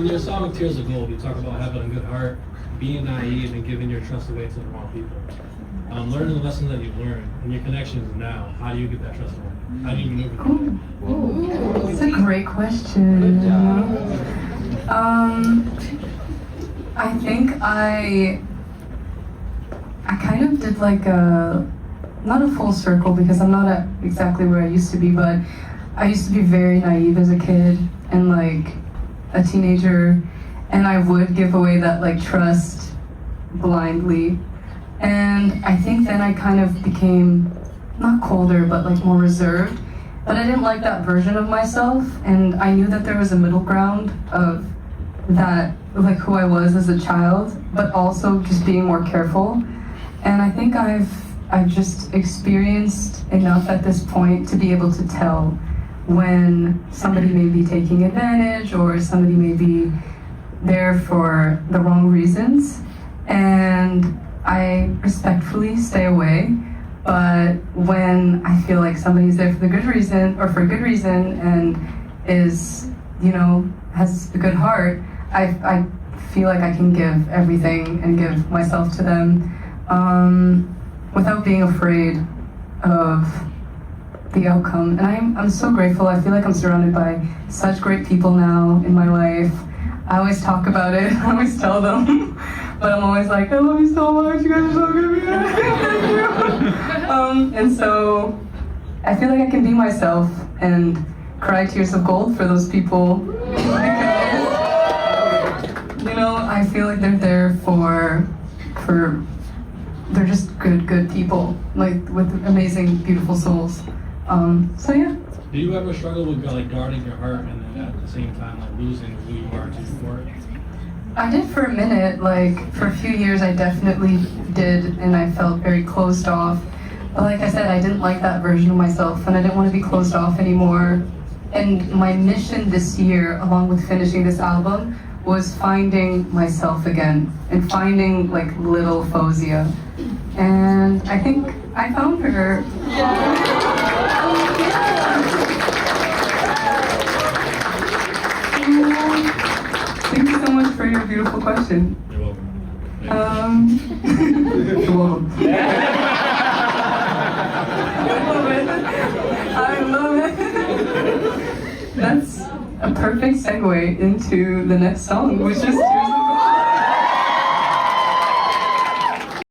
In your song Tears of Gold, you talk about having a good heart, being naive, and giving your trust away to the wrong people. Learning the lessons that you've learned and your connections now, how do you get that trust away? How do you maneuver through that? That's a great question. I think I kind of did like not a full circle because I'm not at exactly where I used to be, but I used to be very naive as a kid and like a teenager, and I would give away that like trust blindly. And I think then I kind of became not colder, but like more reserved. But I didn't like that version of myself, and I knew that there was a middle ground of that, like who I was as a child, but also just being more careful. And I think I've just experienced enough at this point to be able to tell when somebody may be taking advantage or somebody may be there for the wrong reasons. And I respectfully stay away. But when I feel like somebody's there for the good reason, or for a good reason, and is, you know, has a good heart, I feel like I can give everything and give myself to them without being afraid of the outcome. And I'm so grateful. I feel like I'm surrounded by such great people now in my life. I always talk about it. I always tell them. But I'm always like, I love you so much. You guys are so good to me. Thank you. And so I feel like I can be myself and cry tears of gold for those people. Because, you know, I feel like they're there for they're just good people, like with amazing, beautiful souls. So yeah. Do you ever struggle with like guarding your heart and then at the same time like losing who you are to your work? I did for a minute, like for a few years I definitely did, and I felt very closed off. But like I said, I didn't like that version of myself, and I didn't want to be closed off anymore. And my mission this year, along with finishing this album, was finding myself again, and finding like little Faouzia. And I think I found her. Thank you so much for your beautiful question. You're welcome. You're welcome. I love it. That's a perfect segue into the next song, which is